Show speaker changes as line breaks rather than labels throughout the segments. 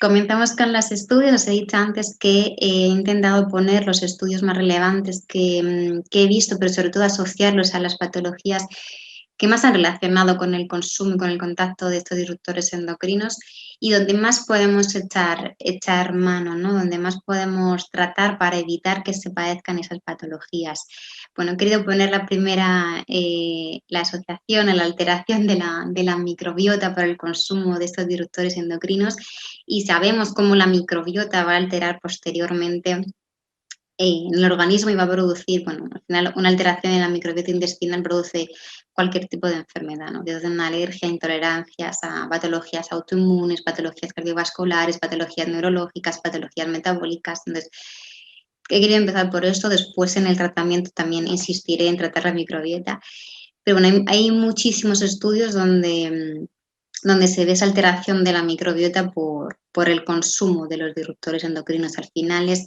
Comenzamos con los estudios. Os he dicho antes que he intentado poner los estudios más relevantes que he visto, pero sobre todo asociarlos a las patologías que más han relacionado con el consumo y con el contacto de estos disruptores endocrinos y donde más podemos echar mano, ¿no? Donde más podemos tratar para evitar que se padezcan esas patologías. Bueno, he querido poner la primera, la asociación a la alteración de la microbiota por el consumo de estos disruptores endocrinos, y sabemos cómo la microbiota va a alterar posteriormente en el organismo y va a producir, bueno, al final una alteración en la microbiota intestinal produce cualquier tipo de enfermedad, ¿no? Desde una alergia, intolerancias, a patologías autoinmunes, patologías cardiovasculares, patologías neurológicas, patologías metabólicas. Entonces, he querido empezar por esto. Después en el tratamiento también insistiré en tratar la microbiota. Pero bueno, hay muchísimos estudios donde se ve esa alteración de la microbiota por el consumo de los disruptores endocrinos. Al final es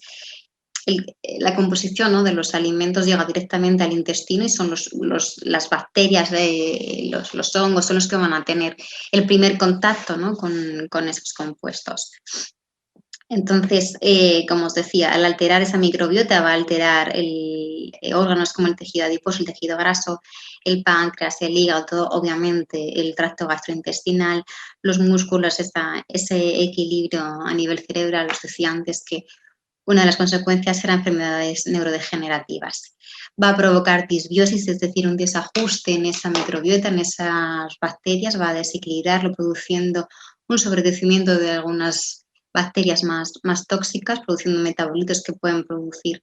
la composición, ¿no?, de los alimentos llega directamente al intestino y son las bacterias, los hongos, son los que van a tener el primer contacto, ¿no?, con esos compuestos. Entonces, como os decía, al alterar esa microbiota va a alterar órganos como el tejido adiposo, el tejido graso, el páncreas, el hígado, todo, obviamente el tracto gastrointestinal, los músculos, ese equilibrio a nivel cerebral. Os decía antes que una de las consecuencias serán enfermedades neurodegenerativas. Va a provocar disbiosis, es decir, un desajuste en esa microbiota, en esas bacterias, va a desequilibrarlo, produciendo un sobrecrecimiento de algunas bacterias más tóxicas, produciendo metabolitos que pueden producir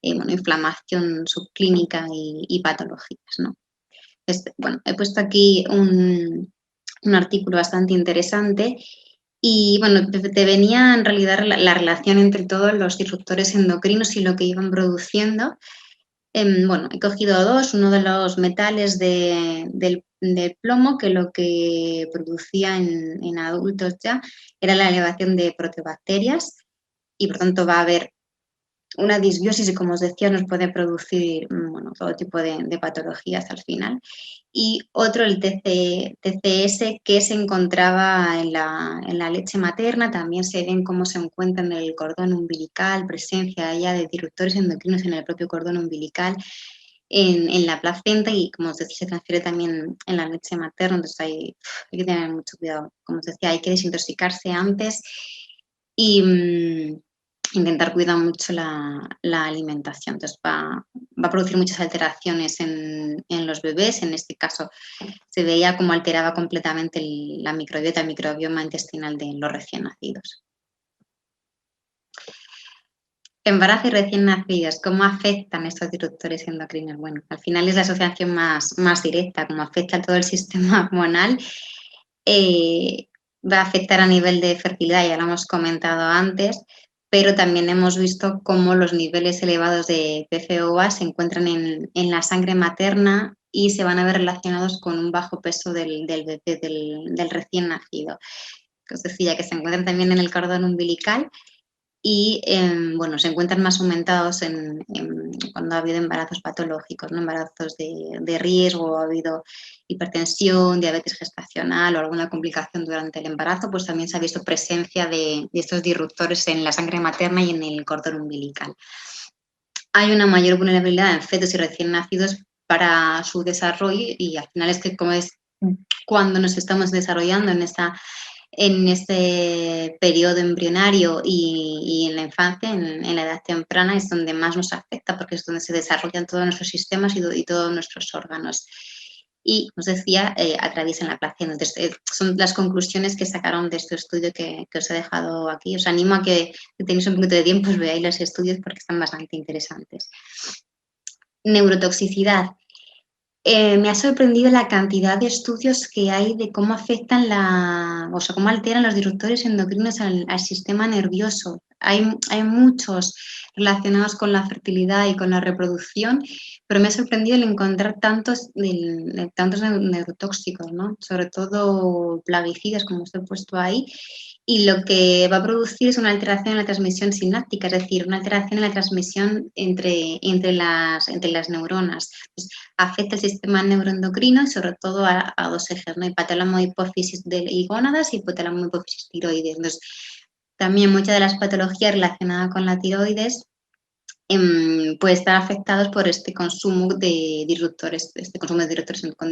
inflamación subclínica y patologías, ¿no? Bueno, he puesto aquí un artículo bastante interesante y, bueno, te venía en realidad la relación entre todos los disruptores endocrinos y lo que iban produciendo. Bueno, he cogido dos. Uno de los metales del plomo, que lo que producía en adultos ya era la elevación de proteobacterias y, por tanto, va a haber una disbiosis y, como os decía, nos puede producir todo tipo de patologías al final. Y otro, el TCS, que se encontraba en la leche materna. También se ven cómo se encuentra en el cordón umbilical, presencia ya de disruptores endocrinos en el propio cordón umbilical, en la placenta, y, como os decía, se transfiere también en la leche materna. Entonces hay que tener mucho cuidado. Como os decía, hay que desintoxicarse antes y intentar cuidar mucho la alimentación. Entonces va a producir muchas alteraciones en los bebés. En este caso se veía cómo alteraba completamente la microbiota, el microbioma intestinal de los recién nacidos. Embarazo y recién nacidos, ¿cómo afectan estos disruptores endocrinos? Bueno, al final es la asociación más directa. Como afecta a todo el sistema hormonal, va a afectar a nivel de fertilidad, ya lo hemos comentado antes, pero también hemos visto cómo los niveles elevados de PFOA se encuentran en la sangre materna y se van a ver relacionados con un bajo peso del bebé, del recién nacido. Os decía que se encuentran también en el cordón umbilical y, bueno, se encuentran más aumentados cuando ha habido embarazos patológicos, ¿no?, embarazos de riesgo, ha habido hipertensión, diabetes gestacional o alguna complicación durante el embarazo. Pues también se ha visto presencia de estos disruptores en la sangre materna y en el cordón umbilical. Hay una mayor vulnerabilidad en fetos y recién nacidos para su desarrollo, y al final es que, como es cuando nos estamos desarrollando en este periodo embrionario y en la infancia, en la edad temprana, es donde más nos afecta, porque es donde se desarrollan todos nuestros sistemas y todos nuestros órganos. Y, os decía, atraviesan la placenta. Entonces, son las conclusiones que sacaron de este estudio que os he dejado aquí. Os animo a que tenéis un poquito de tiempo, os veáis los estudios porque están bastante interesantes. Neurotoxicidad. Me ha sorprendido la cantidad de estudios que hay de cómo afectan cómo alteran los disruptores endocrinos al sistema nervioso. Hay muchos relacionados con la fertilidad y con la reproducción, pero me ha sorprendido el encontrar tantos neurotóxicos, ¿no? Sobre todo plaguicidas, como os he puesto ahí. Y lo que va a producir es una alteración en la transmisión sináptica, es decir, una alteración en la transmisión entre las neuronas. Pues, afecta el sistema neuroendocrino y sobre todo a dos ejes, ¿no? Hipotálamo, hipófisis y gónadas, y hipotálamo, hipófisis tiroides. Entonces, También muchas de las patologías relacionadas con la tiroides puede estar afectados por este consumo de disruptores,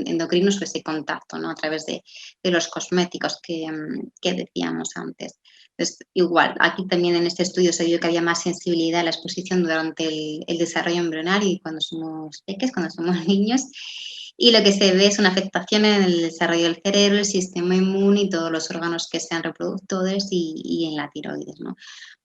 endocrinos o ese contacto, ¿no? A través de los cosméticos que decíamos antes. Entonces, igual, aquí también en este estudio se vio que había más sensibilidad a la exposición durante el desarrollo embrionario y cuando somos peques, cuando somos niños. Y lo que se ve es una afectación en el desarrollo del cerebro, el sistema inmune y todos los órganos que sean reproductores y en la tiroides, ¿no?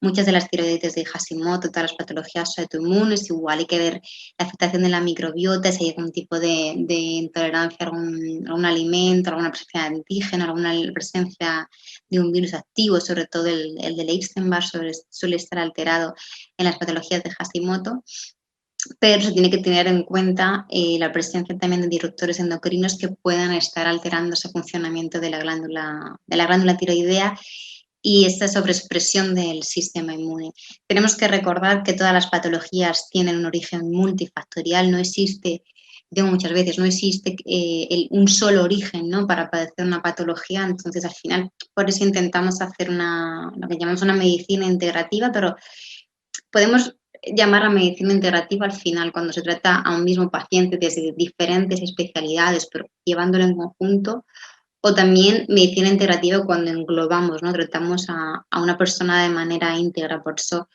Muchas de las tiroides de Hashimoto, todas las patologías autoinmunes, igual hay que ver la afectación de la microbiota, si hay algún tipo de intolerancia a algún alimento, alguna presencia de antígeno, alguna presencia de un virus activo, sobre todo el del Epstein-Barr suele estar alterado en las patologías de Hashimoto, pero se tiene que tener en cuenta la presencia también de disruptores endocrinos que puedan estar alterando ese funcionamiento de la glándula tiroidea y esta sobreexpresión del sistema inmune. Tenemos que recordar que todas las patologías tienen un origen multifactorial, no existe, digo muchas veces, no existe un solo origen, ¿no? Para padecer una patología, entonces al final por eso intentamos hacer lo que llamamos una medicina integrativa, pero podemos llamar a medicina integrativa al final cuando se trata a un mismo paciente desde diferentes especialidades, pero llevándolo en conjunto, o también medicina integrativa cuando englobamos, ¿no? Tratamos a una persona de manera íntegra. Por eso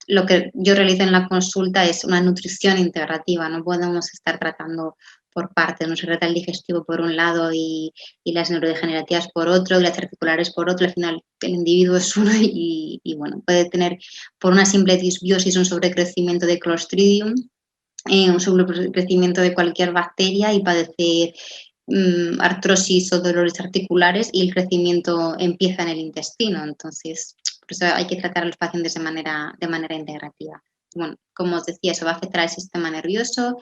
lo que yo realizo en la consulta es una nutrición integrativa, no podemos estar tratando por partes, no se trata el digestivo por un lado y las neurodegenerativas por otro, y las articulares por otro, al final el individuo es uno y bueno, puede tener por una simple disbiosis un sobrecrecimiento de Clostridium, un sobrecrecimiento de cualquier bacteria y padecer artrosis o dolores articulares y el crecimiento empieza en el intestino. Entonces, por eso hay que tratar a los pacientes de manera integrativa. Bueno, como os decía, eso va a afectar al sistema nervioso,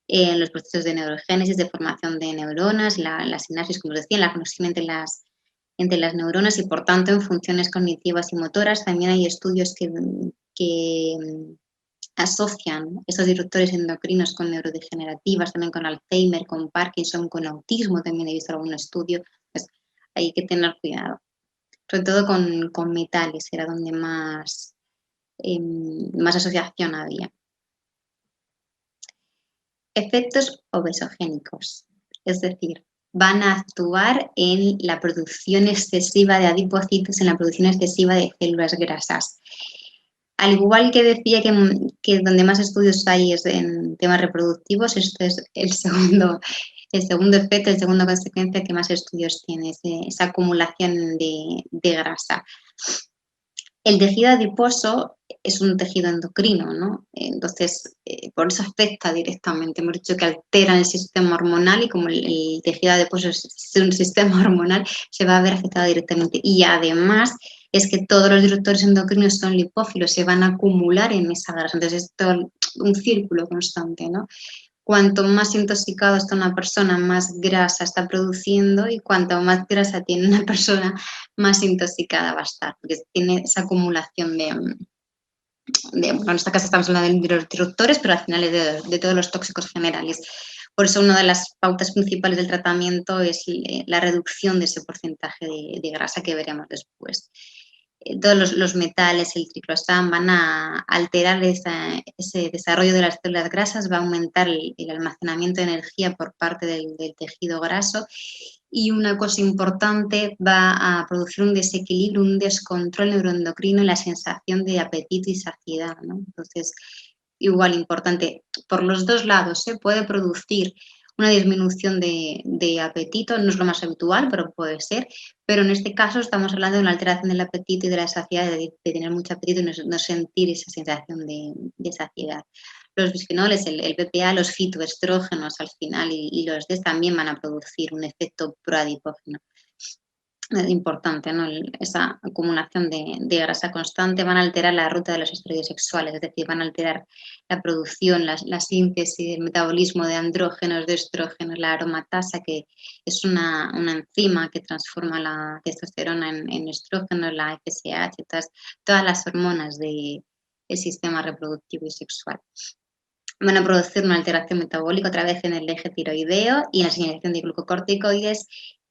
en los procesos de neurogénesis, de formación de neuronas, la sinapsis, como os decía, la conexión entre las neuronas y, por tanto, en funciones cognitivas y motoras. También hay estudios que asocian esos disruptores endocrinos con neurodegenerativas, también con Alzheimer, con Parkinson, con autismo, también he visto algún estudio. Pues hay que tener cuidado, sobre todo con metales, era donde más asociación había. Efectos obesogénicos, es decir, van a actuar en la producción excesiva de adipocitos, en la producción excesiva de células grasas. Al igual que decía que donde más estudios hay es en temas reproductivos, este es el segundo efecto, la segunda consecuencia que más estudios tiene, esa acumulación de grasa. El tejido adiposo es un tejido endocrino, ¿no? Entonces, por eso afecta directamente. Hemos dicho que altera el sistema hormonal y como el tejido adiposo es un sistema hormonal, se va a ver afectado directamente. Y además es que todos los disruptores endocrinos son lipófilos, se van a acumular en esa grasa. Entonces, es todo un círculo constante, ¿no? Cuanto más intoxicado está una persona, más grasa está produciendo y cuanto más grasa tiene una persona, más intoxicada va a estar, porque tiene esa acumulación bueno, en esta caso estamos hablando de los disruptores, pero al final es de todos los tóxicos generales. Por eso una de las pautas principales del tratamiento es la reducción de ese porcentaje de grasa que veremos después. Todos los metales, el triclosan, van a alterar ese desarrollo de las células grasas, va a aumentar el almacenamiento de energía por parte del tejido graso y una cosa importante, va a producir un desequilibrio, un descontrol neuroendocrino en la sensación de apetito y saciedad, ¿no? Entonces, igual importante, por los dos lados se puede producir una disminución de apetito, no es lo más habitual, pero puede ser, pero en este caso estamos hablando de una alteración del apetito y de la saciedad, de tener mucho apetito y no sentir esa sensación de saciedad. Los bisfenoles, el BPA, los fitoestrógenos al final y los DES también van a producir un efecto proadipógeno. Es importante, ¿no? Esa acumulación de grasa constante van a alterar la ruta de los esteroides sexuales, es decir, van a alterar la producción, la síntesis, el metabolismo de andrógenos, de estrógenos, la aromatasa, que es una enzima que transforma la testosterona en estrógenos, la FSH, todas las hormonas del sistema reproductivo y sexual. Van a producir una alteración metabólica otra vez en el eje tiroideo y en la señalización de glucocorticoides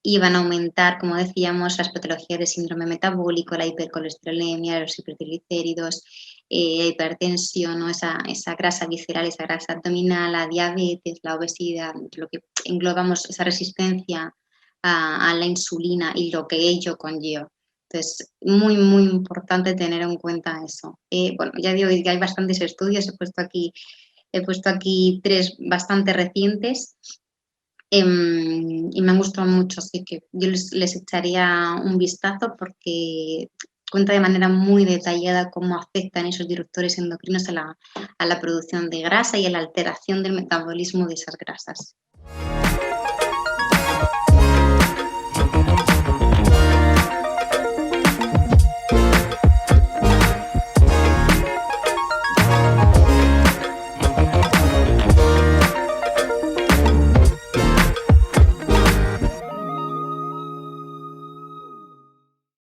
iban a aumentar, como decíamos, las patologías de síndrome metabólico, la hipercolesterolemia, los hipertriglicéridos, hipertensión, ¿no? Esa grasa visceral, esa grasa abdominal, la diabetes, la obesidad, lo que englobamos esa resistencia a la insulina y lo que ello conlleva. Entonces, muy, muy importante tener en cuenta eso. Bueno, ya digo que hay bastantes estudios, he puesto aquí 3 bastante recientes, y me han gustado mucho, así que yo les echaría un vistazo porque cuenta de manera muy detallada cómo afectan esos disruptores endocrinos a la producción de grasa y a la alteración del metabolismo de esas grasas.